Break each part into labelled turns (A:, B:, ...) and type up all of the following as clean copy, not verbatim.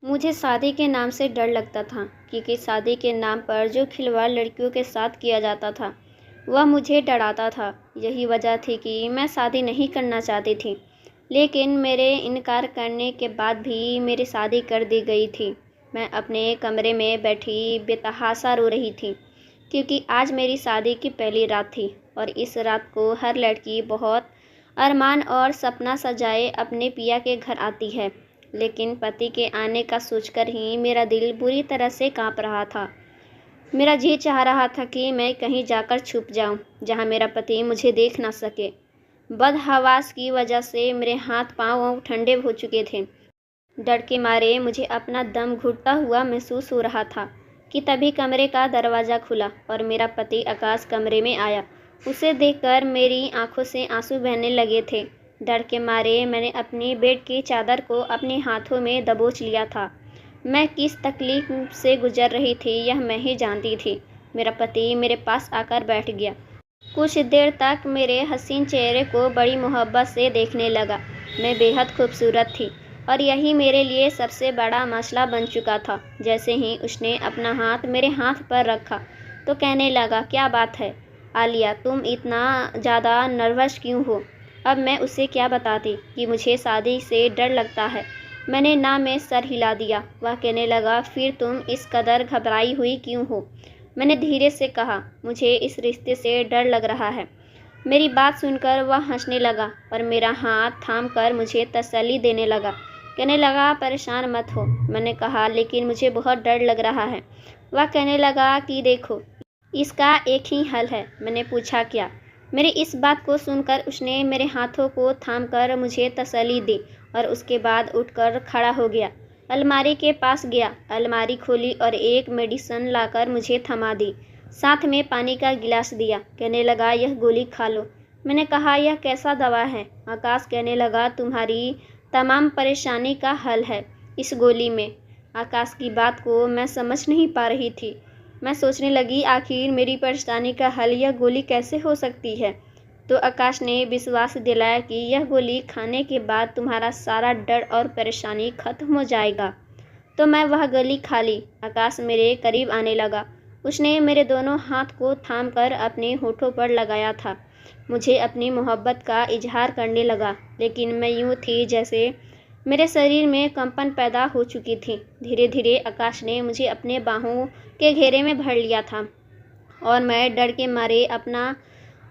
A: मुझे शादी के नाम से डर लगता था, क्योंकि शादी के नाम पर जो खिलवाड़ लड़कियों के साथ किया जाता था वह मुझे डराता था। यही वजह थी कि मैं शादी नहीं करना चाहती थी, लेकिन मेरे इनकार करने के बाद भी मेरी शादी कर दी गई थी। मैं अपने कमरे में बैठी बेतहाशा रो रही थी, क्योंकि आज मेरी शादी की पहली रात थी और इस रात को हर लड़की बहुत अरमान और सपना सजाए अपने पिया के घर आती है। लेकिन पति के आने का सोचकर ही मेरा दिल बुरी तरह से कांप रहा था। मेरा जी चाह रहा था कि मैं कहीं जाकर छुप जाऊं, जहां मेरा पति मुझे देख ना सके। बदहवास की वजह से मेरे हाथ पांव ठंडे हो चुके थे। डर के मारे मुझे अपना दम घुटता हुआ महसूस हो रहा था कि तभी कमरे का दरवाज़ा खुला और मेरा पति आकाश कमरे में आया। उसे देखकर मेरी आंखों से आंसू बहने लगे थे। डर के मारे मैंने अपनी बेड की चादर को अपने हाथों में दबोच लिया था। मैं किस तकलीफ से गुजर रही थी यह मैं ही जानती थी। मेरा पति मेरे पास आकर बैठ गया। कुछ देर तक मेरे हसीन चेहरे को बड़ी मोहब्बत से देखने लगा। मैं बेहद खूबसूरत थी और यही मेरे लिए सबसे बड़ा मसला बन चुका था। जैसे ही उसने अपना हाथ मेरे हाथ पर रखा तो कहने लगा, क्या बात है आलिया, तुम इतना ज़्यादा नर्वस क्यों हो? अब मैं उसे क्या बताती कि मुझे शादी से डर लगता है। मैंने ना में सर हिला दिया। वह कहने लगा, फिर तुम इस कदर घबराई हुई क्यों हो? मैंने धीरे से कहा, मुझे इस रिश्ते से डर लग रहा है। मेरी बात सुनकर वह हंसने लगा और मेरा हाथ थाम कर मुझे तसल्ली देने लगा। कहने लगा, परेशान मत हो। मैंने कहा, लेकिन मुझे बहुत डर लग रहा है। वह कहने लगा कि देखो, इसका एक ही हल है। मैंने पूछा, क्या? मेरी इस बात को सुनकर उसने मेरे हाथों को थामकर मुझे तसल्ली दी और उसके बाद उठकर खड़ा हो गया। अलमारी के पास गया, अलमारी खोली और एक मेडिसिन लाकर मुझे थमा दी। साथ में पानी का गिलास दिया। कहने लगा, यह गोली खा लो। मैंने कहा, यह कैसा दवा है? आकाश कहने लगा, तुम्हारी तमाम परेशानी का हल है इस गोली में। आकाश की बात को मैं समझ नहीं पा रही थी। मैं सोचने लगी, आखिर मेरी परेशानी का हल यह गोली कैसे हो सकती है? तो आकाश ने विश्वास दिलाया कि यह गोली खाने के बाद तुम्हारा सारा डर और परेशानी खत्म हो जाएगा। तो मैं वह गोली खा ली। आकाश मेरे करीब आने लगा। उसने मेरे दोनों हाथ को थामकर अपने होठों पर लगाया था। मुझे अपनी मोहब्बत का इजहार करने लगा, लेकिन मैं यूं थी जैसे मेरे शरीर में कंपन पैदा हो चुकी थी। धीरे धीरे आकाश ने मुझे अपने बाहों के घेरे में भर लिया था और मैं डर के मारे अपना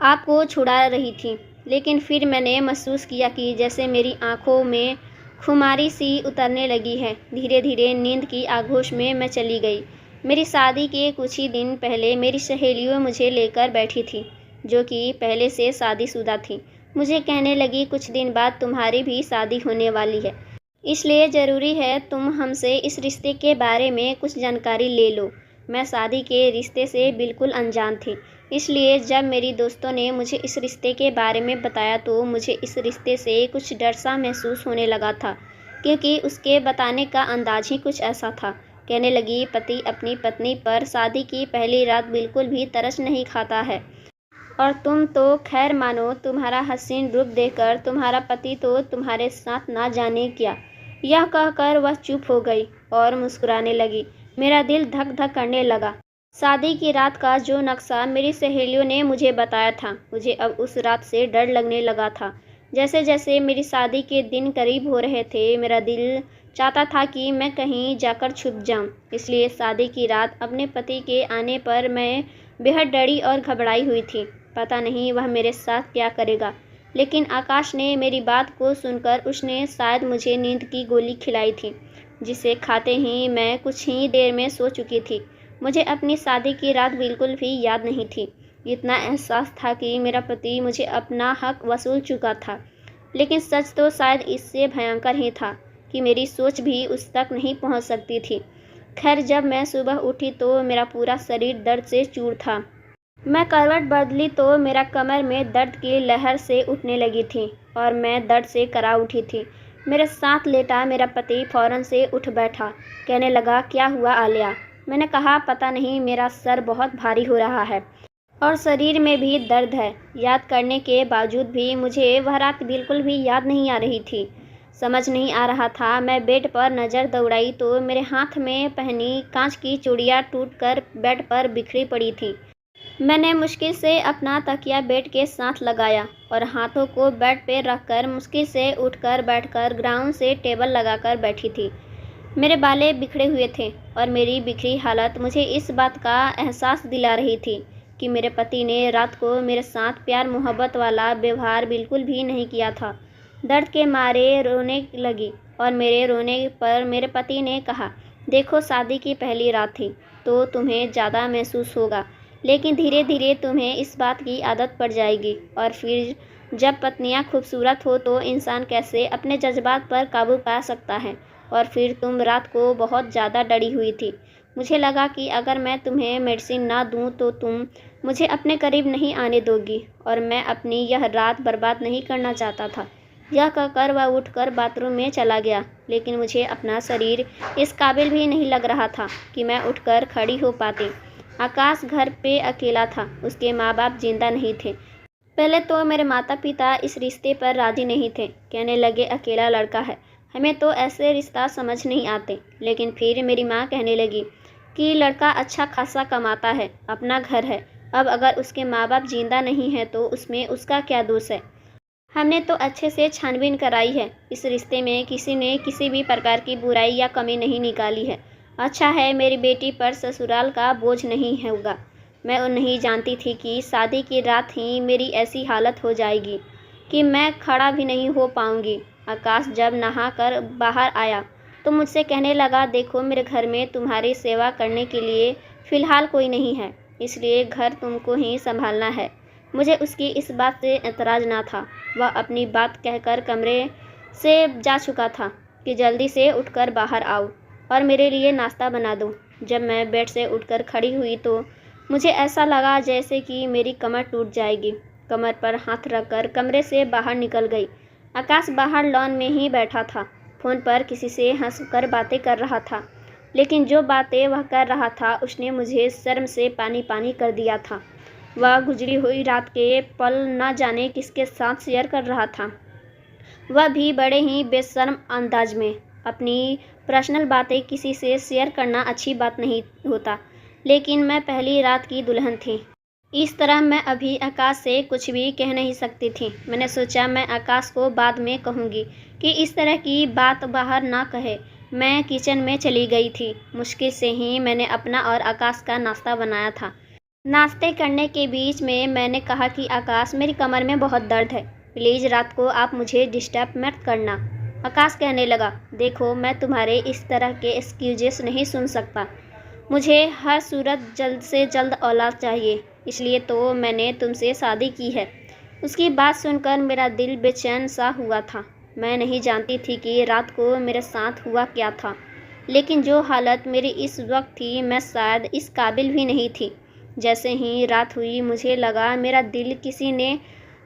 A: आप को छुड़ा रही थी। लेकिन फिर मैंने महसूस किया कि जैसे मेरी आंखों में खुमारी सी उतरने लगी है। धीरे धीरे नींद की आगोश में मैं चली गई। मेरी शादी के कुछ ही दिन पहले मेरी सहेलियों मुझे लेकर बैठी थी, जो कि पहले से शादीशुदा थी। मुझे कहने लगी, कुछ दिन बाद तुम्हारी भी शादी होने वाली है, इसलिए ज़रूरी है तुम हमसे इस रिश्ते के बारे में कुछ जानकारी ले लो। मैं शादी के रिश्ते से बिल्कुल अनजान थी, इसलिए जब मेरी दोस्तों ने मुझे इस रिश्ते के बारे में बताया तो मुझे इस रिश्ते से कुछ डर सा महसूस होने लगा था, क्योंकि उसके बताने का अंदाज ही कुछ ऐसा था। कहने लगी, पति अपनी पत्नी पर शादी की पहली रात बिल्कुल भी तरस नहीं खाता है, और तुम तो खैर मानो, तुम्हारा हसीन रूप देखकर तुम्हारा पति तो तुम्हारे साथ ना जाने क्या। यह कहकर वह चुप हो गई और मुस्कुराने लगी। मेरा दिल धक धक करने लगा। शादी की रात का जो नक्शा मेरी सहेलियों ने मुझे बताया था, मुझे अब उस रात से डर लगने लगा था। जैसे जैसे मेरी शादी के दिन करीब हो रहे थे, मेरा दिल चाहता था कि मैं कहीं जाकर छुप जाऊं। इसलिए शादी की रात अपने पति के आने पर मैं बेहद डरी और घबराई हुई थी। पता नहीं वह मेरे साथ क्या करेगा। लेकिन आकाश ने मेरी बात को सुनकर उसने शायद मुझे नींद की गोली खिलाई थी, जिसे खाते ही मैं कुछ ही देर में सो चुकी थी। मुझे अपनी शादी की रात बिल्कुल भी याद नहीं थी। इतना एहसास था कि मेरा पति मुझे अपना हक वसूल चुका था। लेकिन सच तो शायद इससे भयंकर ही था कि मेरी सोच भी उस तक नहीं पहुंच सकती थी। खैर, जब मैं सुबह उठी तो मेरा पूरा शरीर दर्द से चूर था। मैं करवट बदली तो मेरा कमर में दर्द की लहर से उठने लगी थी और मैं दर्द से करा उठी थी। मेरे साथ लेटा मेरा पति फौरन से उठ बैठा। कहने लगा, क्या हुआ आलिया? मैंने कहा, पता नहीं, मेरा सर बहुत भारी हो रहा है और शरीर में भी दर्द है। याद करने के बावजूद भी मुझे वह रात बिल्कुल भी याद नहीं आ रही थी। समझ नहीं आ रहा था। मैं बेड पर नज़र दौड़ाई तो मेरे हाथ में पहनी कांच की चूड़ियाँ टूटकर बेड पर बिखरी पड़ी थीं। मैंने मुश्किल से अपना तकिया बेड के साथ लगाया और हाथों को बेड पे रखकर मुश्किल से उठकर बैठकर ग्राउंड से टेबल लगाकर बैठी थी। मेरे बालें बिखरे हुए थे और मेरी बिखरी हालत मुझे इस बात का एहसास दिला रही थी कि मेरे पति ने रात को मेरे साथ प्यार मोहब्बत वाला व्यवहार बिल्कुल भी नहीं किया था। दर्द के मारे रोने लगी और मेरे रोने पर मेरे पति ने कहा, देखो शादी की पहली रात थी तो तुम्हें ज़्यादा महसूस होगा, लेकिन धीरे धीरे तुम्हें इस बात की आदत पड़ जाएगी। और फिर जब पत्नियां खूबसूरत हो तो इंसान कैसे अपने जज्बात पर काबू पा सकता है। और फिर तुम रात को बहुत ज़्यादा डरी हुई थी। मुझे लगा कि अगर मैं तुम्हें मेडिसिन ना दूं तो तुम मुझे अपने करीब नहीं आने दोगी और मैं अपनी यह रात बर्बाद नहीं करना चाहता था। यह कहकर वह उठकर बाथरूम में चला गया, लेकिन मुझे अपना शरीर इस काबिल भी नहीं लग रहा था कि मैं उठकर खड़ी हो पाती। आकाश घर पे अकेला था, उसके माँ बाप जिंदा नहीं थे। पहले तो मेरे माता पिता इस रिश्ते पर राजी नहीं थे, कहने लगे अकेला लड़का है, हमें तो ऐसे रिश्ता समझ नहीं आते। लेकिन फिर मेरी माँ कहने लगी कि लड़का अच्छा खासा कमाता है, अपना घर है, अब अगर उसके माँ बाप जिंदा नहीं हैं तो उसमें उसका क्या दोष है। हमने तो अच्छे से छानबीन कराई है, इस रिश्ते में किसी ने किसी भी प्रकार की बुराई या कमी नहीं निकाली है। अच्छा है मेरी बेटी पर ससुराल का बोझ नहीं होगा। मैं नहीं जानती थी कि शादी की रात ही मेरी ऐसी हालत हो जाएगी कि मैं खड़ा भी नहीं हो पाऊंगी। आकाश जब नहा कर बाहर आया तो मुझसे कहने लगा, देखो मेरे घर में तुम्हारी सेवा करने के लिए फ़िलहाल कोई नहीं है, इसलिए घर तुमको ही संभालना है। मुझे उसकी इस बात से एतराज़ ना था। वह अपनी बात कहकर कमरे से जा चुका था कि जल्दी से उठकर बाहर आओ और मेरे लिए नाश्ता बना दो। जब मैं बेड से उठकर खड़ी हुई तो मुझे ऐसा लगा जैसे कि मेरी कमर टूट जाएगी। कमर पर हाथ रखकर कमरे से बाहर निकल गई। आकाश बाहर लॉन में ही बैठा था, फ़ोन पर किसी से हंसकर बातें कर रहा था, लेकिन जो बातें वह कर रहा था उसने मुझे शर्म से पानी पानी कर दिया था। वह गुजरी हुई रात के पल न जाने किसके साथ शेयर कर रहा था, वह भी बड़े ही बेशर्म अंदाज में। अपनी पर्सनल बातें किसी से शेयर करना अच्छी बात नहीं होता, लेकिन मैं पहली रात की दुल्हन थी। इस तरह मैं अभी आकाश से कुछ भी कह नहीं सकती थी। मैंने सोचा मैं आकाश को बाद में कहूँगी कि इस तरह की बात बाहर ना कहे। मैं किचन में चली गई थी। मुश्किल से ही मैंने अपना और आकाश का नाश्ता बनाया था। नाश्ते करने के बीच में मैंने कहा कि आकाश मेरी कमर में बहुत दर्द है, प्लीज़ रात को आप मुझे डिस्टर्ब मत करना। आकाश कहने लगा, देखो मैं तुम्हारे इस तरह के एक्सक्यूजेस नहीं सुन सकता। मुझे हर सूरत जल्द से जल्द औलाद चाहिए, इसलिए तो मैंने तुमसे शादी की है। उसकी बात सुनकर मेरा दिल बेचैन सा हुआ था। मैं नहीं जानती थी कि रात को मेरे साथ हुआ क्या था, लेकिन जो हालत मेरी इस वक्त थी मैं शायद इस काबिल भी नहीं थी। जैसे ही रात हुई मुझे लगा मेरा दिल किसी ने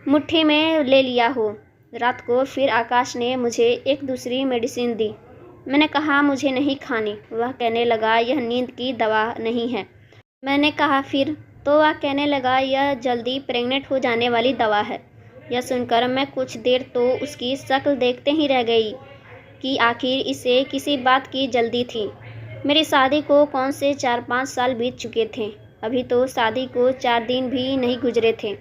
A: मुट्ठी में ले लिया हो। रात को फिर आकाश ने मुझे एक दूसरी मेडिसिन दी। मैंने कहा मुझे नहीं खानी। वह कहने लगा यह नींद की दवा नहीं है। मैंने कहा फिर? तो वह कहने लगा यह जल्दी प्रेग्नेंट हो जाने वाली दवा है। यह सुनकर मैं कुछ देर तो उसकी शक्ल देखते ही रह गई कि आखिर इसे किसी बात की जल्दी थी। मेरी शादी को कौन से 4-5 साल बीत चुके थे, अभी तो शादी को 4 दिन भी नहीं गुजरे थे।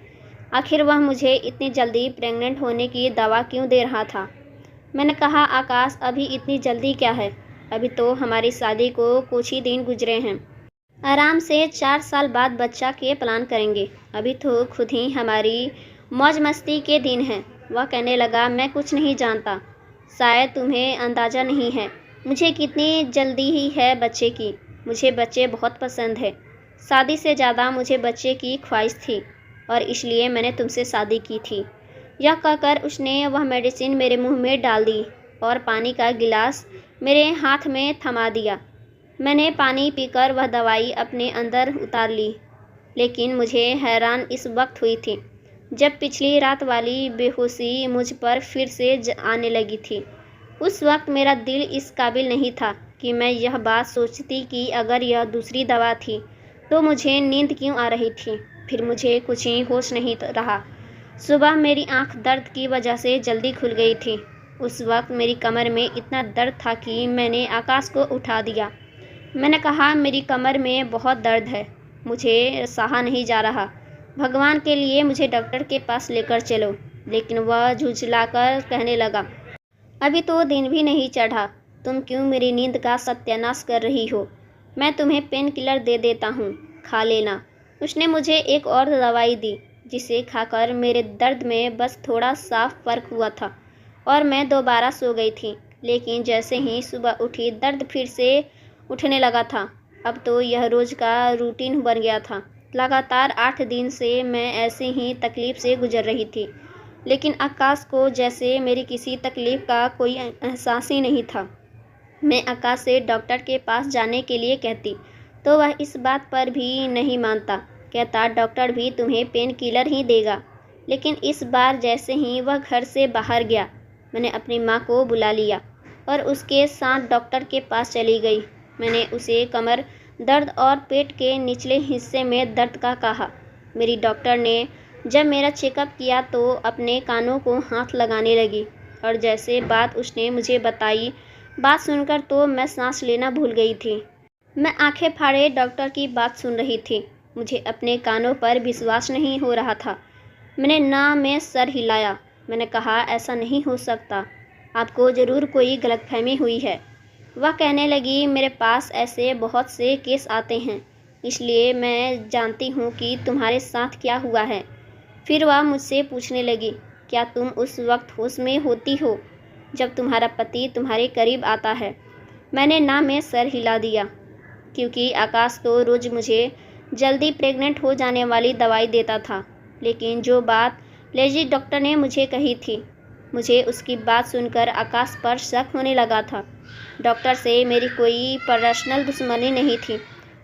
A: आखिर वह मुझे इतनी जल्दी प्रेग्नेंट होने की दवा क्यों दे रहा था? मैंने कहा आकाश अभी इतनी जल्दी क्या है, अभी तो हमारी शादी को कुछ ही दिन गुजरे हैं। आराम से 4 साल बाद बच्चा के प्लान करेंगे, अभी तो खुद ही हमारी मौज मस्ती के दिन हैं। वह कहने लगा मैं कुछ नहीं जानता, शायद तुम्हें अंदाज़ा नहीं है मुझे कितनी जल्दी ही है बच्चे की। मुझे बच्चे बहुत पसंद है, शादी से ज़्यादा मुझे बच्चे की ख्वाहिश थी और इसलिए मैंने तुमसे शादी की थी। यह कहकर उसने वह मेडिसिन मेरे मुंह में डाल दी और पानी का गिलास मेरे हाथ में थमा दिया। मैंने पानी पीकर वह दवाई अपने अंदर उतार ली, लेकिन मुझे हैरान इस वक्त हुई थी जब पिछली रात वाली बेहोशी मुझ पर फिर से आने लगी थी। उस वक्त मेरा दिल इस काबिल नहीं था कि मैं यह बात सोचती कि अगर यह दूसरी दवा थी तो मुझे नींद क्यों आ रही थी। फिर मुझे कुछ ही होश नहीं रहा। सुबह मेरी आंख दर्द की वजह से जल्दी खुल गई थी। उस वक्त मेरी कमर में इतना दर्द था कि मैंने आकाश को उठा दिया। मैंने कहा, मेरी कमर में बहुत दर्द है, मुझे सहा नहीं जा रहा, भगवान के लिए मुझे डॉक्टर के पास लेकर चलो। लेकिन वह झुंझलाकर कहने लगा, अभी तो दिन भी नहीं चढ़ा, तुम क्यों मेरी नींद का सत्यानाश कर रही हो? मैं तुम्हें पेन किलर दे देता हूँ, खा लेना। उसने मुझे एक और दवाई दी, जिसे खाकर मेरे दर्द में बस थोड़ा साफ फर्क हुआ था और मैं दोबारा सो गई थी। लेकिन जैसे ही सुबह उठी, दर्द फिर से उठने लगा था। अब तो यह रोज़ का रूटीन बन गया था। लगातार 8 दिन से मैं ऐसे ही तकलीफ़ से गुजर रही थी। लेकिन आकाश को जैसे मेरी किसी तकलीफ़ का कोई एहसास ही नहीं था। मैं आकाश से डॉक्टर के पास जाने के लिए कहती तो वह इस बात पर भी नहीं मानता। कहता, डॉक्टर भी तुम्हें पेन किलर ही देगा। लेकिन इस बार जैसे ही वह घर से बाहर गया, मैंने अपनी माँ को बुला लिया और उसके साथ डॉक्टर के पास चली गई। मैंने उसे कमर दर्द और पेट के निचले हिस्से में दर्द का कहा। मेरी डॉक्टर ने जब मेरा चेकअप किया तो अपने कानों को हाथ लगाने लगी और जैसे बात उसने मुझे बताई, बात सुनकर तो मैं सांस लेना भूल गई थी। मैं आंखें फाड़े डॉक्टर की बात सुन रही थी। मुझे अपने कानों पर विश्वास नहीं हो रहा था। मैंने ना में सर हिलाया। मैंने कहा, ऐसा नहीं हो सकता, आपको ज़रूर कोई गलतफहमी हुई है। वह कहने लगी, मेरे पास ऐसे बहुत से केस आते हैं, इसलिए मैं जानती हूँ कि तुम्हारे साथ क्या हुआ है। फिर वह मुझसे पूछने लगी, क्या तुम उस वक्त होश में होती हो जब तुम्हारा पति तुम्हारे करीब आता है? मैंने ना में सर हिला दिया, क्योंकि आकाश तो रोज़ मुझे जल्दी प्रेग्नेंट हो जाने वाली दवाई देता था। लेकिन जो बात लेजिट डॉक्टर ने मुझे कही थी, मुझे उसकी बात सुनकर आकाश पर शक होने लगा था। डॉक्टर से मेरी कोई पर्सनल दुश्मनी नहीं थी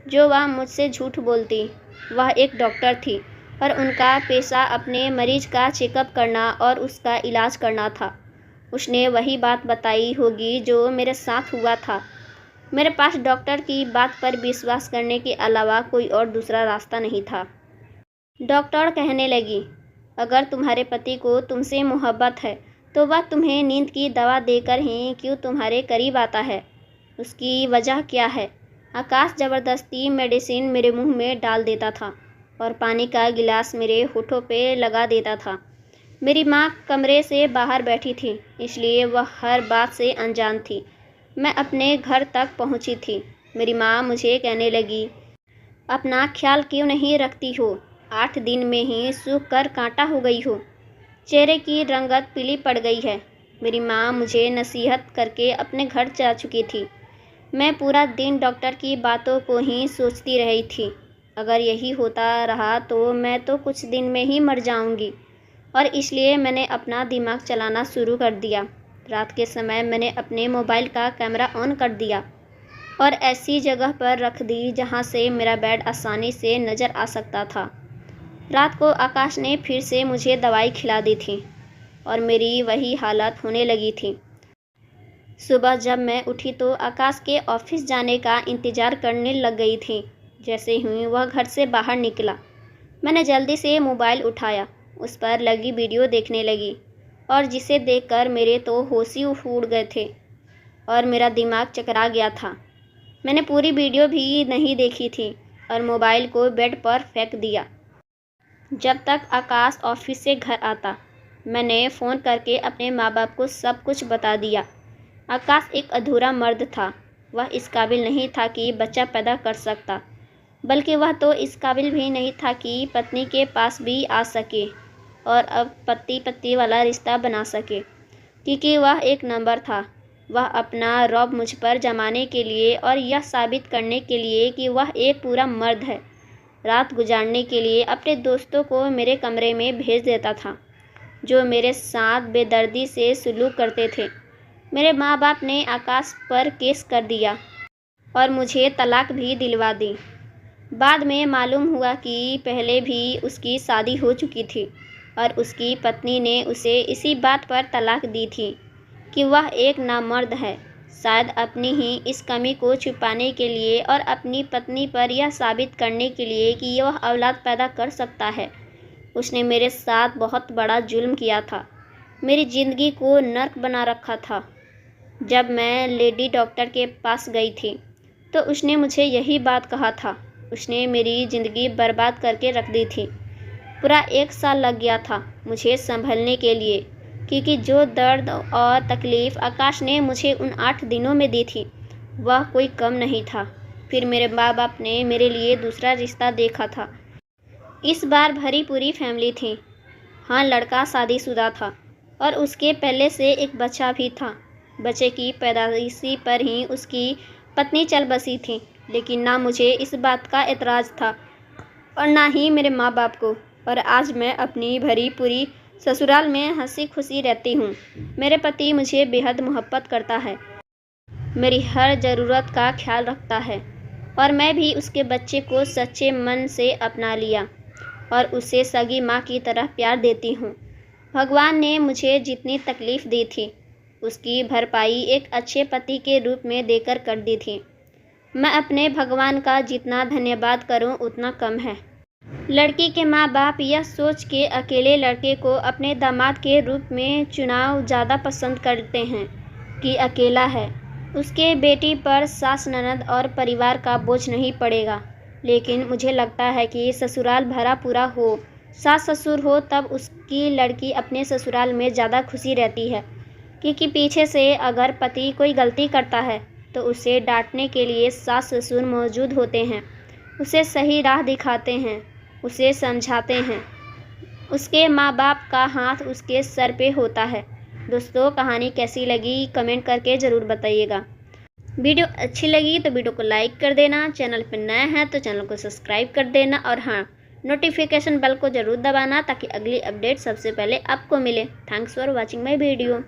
A: जो वह मुझसे झूठ बोलती। वह एक डॉक्टर थी और उनका पेशा अपने मरीज का चेकअप करना और उसका इलाज करना था। उसने वही बात बताई होगी जो मेरे साथ हुआ था। मेरे पास डॉक्टर की बात पर विश्वास करने के अलावा कोई और दूसरा रास्ता नहीं था। डॉक्टर कहने लगी, अगर तुम्हारे पति को तुमसे मोहब्बत है तो वह तुम्हें नींद की दवा देकर ही क्यों तुम्हारे करीब आता है? उसकी वजह क्या है? आकाश ज़बरदस्ती मेडिसिन मेरे मुंह में डाल देता था और पानी का गिलास मेरे होठों पे लगा देता था। मेरी माँ कमरे से बाहर बैठी थी, इसलिए वह हर बात से अनजान थी। मैं अपने घर तक पहुँची थी। मेरी माँ मुझे कहने लगी, अपना ख्याल क्यों नहीं रखती हो? 8 दिन में ही सूख कर कांटा हो गई हो, चेहरे की रंगत पीली पड़ गई है। मेरी माँ मुझे नसीहत करके अपने घर जा चुकी थी। मैं पूरा दिन डॉक्टर की बातों को ही सोचती रही थी। अगर यही होता रहा तो मैं तो कुछ दिन में ही मर जाऊंगी, और इसलिए मैंने अपना दिमाग चलाना शुरू कर दिया। रात के समय मैंने अपने मोबाइल का कैमरा ऑन कर दिया और ऐसी जगह पर रख दी जहां से मेरा बेड आसानी से नज़र आ सकता था। रात को आकाश ने फिर से मुझे दवाई खिला दी थी और मेरी वही हालत होने लगी थी। सुबह जब मैं उठी तो आकाश के ऑफिस जाने का इंतज़ार करने लग गई थी। जैसे ही वह घर से बाहर निकला, मैंने जल्दी से मोबाइल उठाया, उस पर लगी वीडियो देखने लगी और जिसे देखकर मेरे तो होश ही उड़ गए थे और मेरा दिमाग चकरा गया था। मैंने पूरी वीडियो भी नहीं देखी थी और मोबाइल को बेड पर फेंक दिया। जब तक आकाश ऑफिस से घर आता, मैंने फ़ोन करके अपने माँ बाप को सब कुछ बता दिया। आकाश एक अधूरा मर्द था। वह इस काबिल नहीं था कि बच्चा पैदा कर सकता, बल्कि वह तो इस काबिल भी नहीं था कि पत्नी के पास भी आ सके और अब पति पत्नी वाला रिश्ता बना सके, क्योंकि वह एक नंबर था। वह अपना रौब मुझ पर जमाने के लिए और यह साबित करने के लिए कि वह एक पूरा मर्द है, रात गुजारने के लिए अपने दोस्तों को मेरे कमरे में भेज देता था, जो मेरे साथ बेदर्दी से सलूक करते थे। मेरे माँ बाप ने आकाश पर केस कर दिया और मुझे तलाक भी दिलवा दी। बाद में मालूम हुआ कि पहले भी उसकी शादी हो चुकी थी और उसकी पत्नी ने उसे इसी बात पर तलाक दी थी कि वह एक नामर्द है। शायद अपनी ही इस कमी को छुपाने के लिए और अपनी पत्नी पर यह साबित करने के लिए कि वह औलाद पैदा कर सकता है, उसने मेरे साथ बहुत बड़ा जुल्म किया था। मेरी ज़िंदगी को नर्क बना रखा था। जब मैं लेडी डॉक्टर के पास गई थी तो उसने मुझे यही बात कहा था। उसने मेरी ज़िंदगी बर्बाद करके रख दी थी। पूरा 1 साल लग गया था मुझे संभलने के लिए, क्योंकि जो दर्द और तकलीफ़ आकाश ने मुझे उन 8 दिनों में दी थी वह कोई कम नहीं था। फिर मेरे माँ बाप ने मेरे लिए दूसरा रिश्ता देखा था। इस बार भरी पूरी फैमिली थी। हाँ, लड़का शादीशुदा था और उसके पहले से एक बच्चा भी था। बच्चे की पैदाइशी पर ही उसकी पत्नी चल बसी थी, लेकिन ना मुझे इस बात का एतराज़ था और ना ही मेरे माँ बाप को। और आज मैं अपनी भरी पूरी ससुराल में हंसी खुशी रहती हूँ। मेरे पति मुझे बेहद मोहब्बत करता है, मेरी हर ज़रूरत का ख्याल रखता है और मैं भी उसके बच्चे को सच्चे मन से अपना लिया और उसे सगी माँ की तरह प्यार देती हूँ। भगवान ने मुझे जितनी तकलीफ़ दी थी उसकी भरपाई एक अच्छे पति के रूप में देकर कर दी थी। मैं अपने भगवान का जितना धन्यवाद करूं उतना कम है। लड़की के माँ बाप यह सोच के अकेले लड़के को अपने दामाद के रूप में चुनाव ज़्यादा पसंद करते हैं कि अकेला है, उसके बेटी पर सास ननद और परिवार का बोझ नहीं पड़ेगा। लेकिन मुझे लगता है कि ससुराल भरा पूरा हो, सास ससुर हो, तब उसकी लड़की अपने ससुराल में ज़्यादा खुशी रहती है, क्योंकि पीछे से अगर पति कोई गलती करता है तो उसे डांटने के लिए सास ससुर मौजूद होते हैं, उसे सही राह दिखाते हैं, उसे समझाते हैं। उसके माँ बाप का हाथ उसके सर पे होता है। दोस्तों, कहानी कैसी लगी कमेंट करके ज़रूर बताइएगा। वीडियो अच्छी लगी तो वीडियो को लाइक कर देना, चैनल पर नया है तो चैनल को सब्सक्राइब कर देना और हाँ, नोटिफिकेशन बेल को ज़रूर दबाना ताकि अगली अपडेट सबसे पहले आपको मिले। Thanks for watching my video.